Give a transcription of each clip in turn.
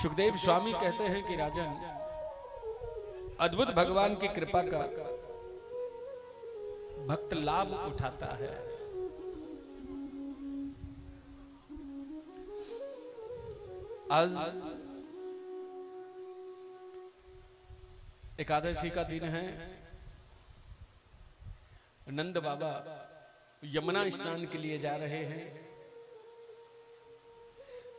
सुखदेव स्वामी कहते हैं कि राजन, अद्भुत भगवान की कृपा का भक्त लाभ उठाता है। आज एकादशी का दिन है। नंद बाबा यमुना स्नान के लिए जा रहे हैं।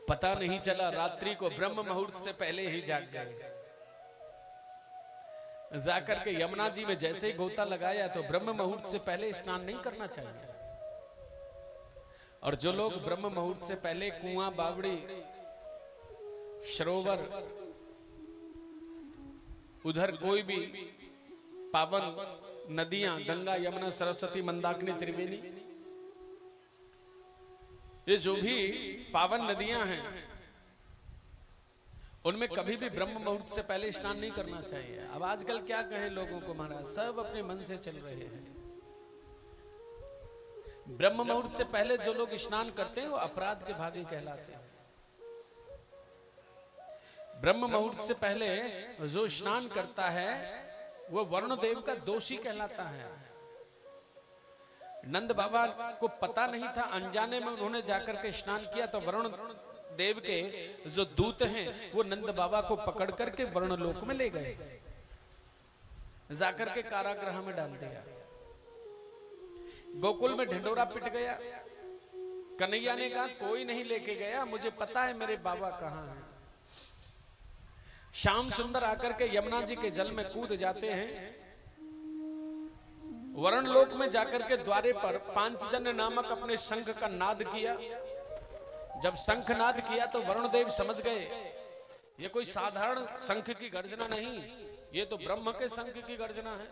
पता नहीं चला, रात्रि को ब्रह्म मुहूर्त से पहले ही जाग गए। जाकर के यमुना जी में जैसे ही गोता लगाया तो ब्रह्म मुहूर्त से पहले स्नान नहीं करना चाहिए। और जो लोग ब्रह्म मुहूर्त से पहले कुआं, बावड़ी, सरोवर, उधर कोई भी पावन नदियां, गंगा, यमुना, सरस्वती, मंदाकिनी, त्रिवेणी, ये जो भी पावन नदियां हैं, उनमें कभी भी ब्रह्म मुहूर्त से पहले स्नान नहीं करना चाहिए। अब आजकल क्या कहें लोगों को महाराज, सब अपने मन से चल रहे हैं। ब्रह्म मुहूर्त से पहले जो लोग स्नान करते हैं वो अपराध के भागी कहलाते हैं। ब्रह्म मुहूर्त से पहले जो स्नान करता है वो वरुण देव का दोषी कहलाता है। नंद बाबा को पता नहीं था, अनजाने में उन्होंने जाकर के स्नान किया तो वरुण देव के जो दूत हैं वो नंद बाबा को पकड़ करके वरुण लोक में ले गए, जाकर के कारागृह में डाल दिया। गोकुल में ढिंडोरा पिट गया। कन्हैया ने कहा कोई नहीं लेके गया, मुझे पता है मेरे बाबा कहाँ हैं। श्याम सुंदर आकर के यमुना जी के जल में कूद जाते हैं। वरुण लोक में जाकर के द्वारे पर पांचजन्य नामक अपने शंख का नाद किया। जब शंख नाद किया तो वरुण देव समझ गए ये कोई साधारण शंख की गर्जना नहीं, ये तो ब्रह्म के शंख की गर्जना है।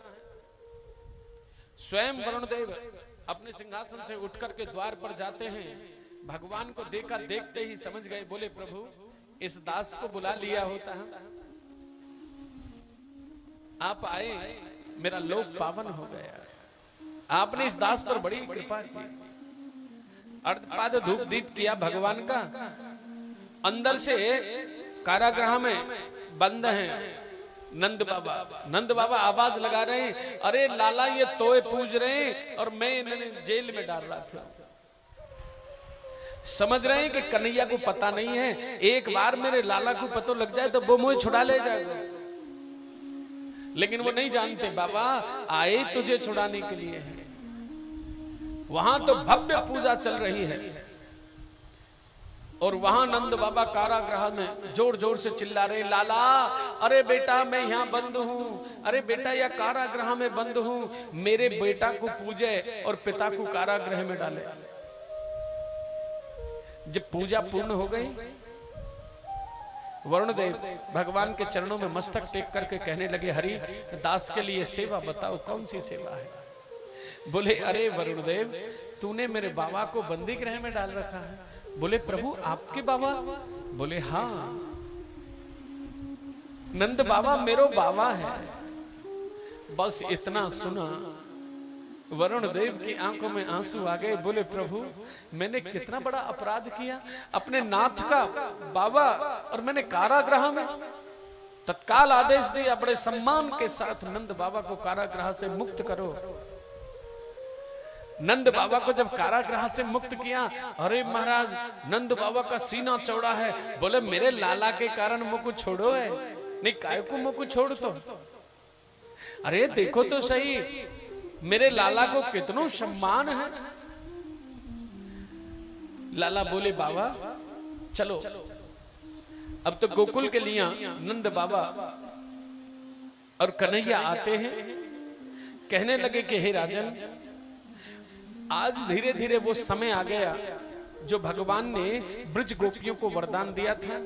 स्वयं वरुण देव अपने सिंहासन से उठकर के द्वार पर जाते हैं। भगवान को देखा, देखते ही समझ गए, बोले प्रभु इस दास को बुला लिया होता है, आप आए, मेरा लोक पावन हो गया। आपने इस दास पर बड़ी कृपा की। अर्धपाद धूप दीप किया भगवान का। अंदर से कारागृह में बंद हैं नंद बाबा। नंद बाबा आवाज लगा रहे हैं, अरे लाला ये तोय पूज रहे हैं और मैं इन्हें जेल में डाल रखा। समझ रहे हैं कि कन्हैया को पता नहीं है, एक बार मेरे लाला को पता लग जाए तो वो मुझे छुड़ा ले जाएगा। लेकिन वो नहीं जानते बाबा आए तुझे छुड़ाने के लिए है। वहां तो भव्य पूजा चल रही है और वहां नंद बाबा कारागृह में जोर जोर से चिल्ला रहे, लाला अरे बेटा मैं यहाँ बंद हूँ, अरे बेटा या कारागृह में बंद हूँ, मेरे बेटा को पूजे और पिता को कारागृह में डाले। जब पूजा पूर्ण हो गई, वरुण देव भगवान के चरणों में मस्तक टेक करके कहने लगे, हरि दास के लिए सेवा बताओ, कौन सी सेवा है। बोले अरे वरुण देव तूने मेरे बाबा को बंदी गृह में डाल रखा है। बोले प्रभु आपके बाबा? बोले हाँ, नंद बाबा मेरो बाबा है। बस इतना सुना वरुण देव की आंखों में आंसू आ गए। बोले प्रभु मैंने कितना बड़ा अपराध किया, अपने नाथ का बाबा और मैंने कारागृह में। तत्काल आदेश दिया, बड़े सम्मान के साथ नंद बाबा को कारागृह से मुक्त करो। नंद बाबा को जब कारागृह से मुक्त किया, अरे महाराज नंद बाबा का सीना चौड़ा है। बोले मेरे लाला के कारण मुझको छोड़ो है, नहीं काय को मुझको छोड़ तो। अरे देखो तो सही मेरे लाला को कितना सम्मान है। लाला बोले बाबा चलो। अब तो गोकुल के लिए नंद बाबा और कन्हैया आते हैं। कहने लगे कि हे राजन, आज धीरे धीरे वो समय आ गया जो भगवान ने ब्रज गोपियों को वरदान दिया था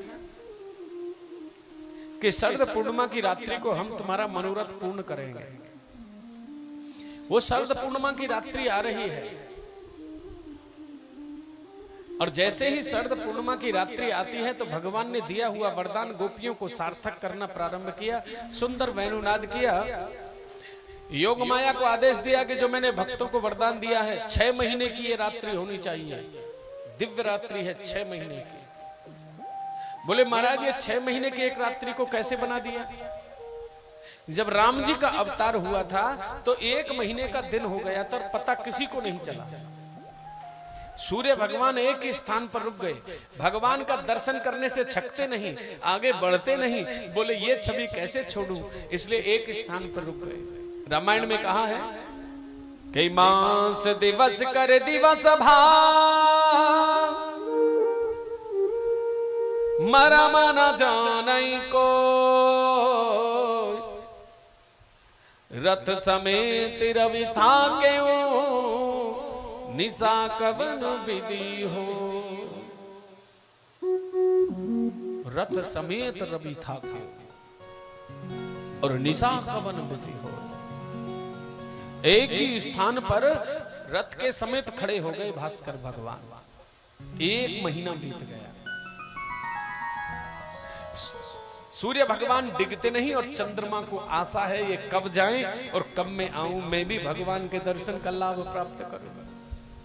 कि शरद पूर्णिमा की रात्रि को हम तुम्हारा मनोरथ पूर्ण करेंगे। वो शरद पूर्णिमा की रात्रि आ रही है और जैसे ही शरद पूर्णिमा की रात्रि आती है तो भगवान ने दिया हुआ वरदान गोपियों को सार्थक करना प्रारंभ किया। सुंदर वेणुनाद किया। योग माया को आदेश दिया कि जो मैंने भक्तों को वरदान दिया है 6 महीने की ये रात्रि होनी चाहिए, दिव्य रात्रि है 6 महीने की। बोले महाराज ये 6 महीने की एक रात्रि को कैसे बना दिया? जब राम जी का अवतार हुआ था तो 1 महीने का दिन हो गया था, पता किसी को नहीं चला। सूर्य भगवान एक ही स्थान पर रुक गए। भगवान का दर्शन करने से छकते नहीं, आगे बढ़ते नहीं। बोले ये छवि कैसे छोड़ूं, इसलिए एक स्थान पर रुक गए। रामायण में कहा है कि मास दिवस कर दिवस भा मरम न जानई को, रथ समेत रवि था क्यों निशा कवन विधि हो। रथ समेत रवि था क्यों और निशा कवन विधि हो। एक ही स्थान पर रथ के समेत खड़े हो गए भास्कर भगवान। 1 महीना बीत गया। सूर्य भगवान डिगते नहीं और चंद्रमा को आशा है ये कब जाएं और कब मैं आऊं, मैं भी भगवान के दर्शन का लाभ प्राप्त करूं।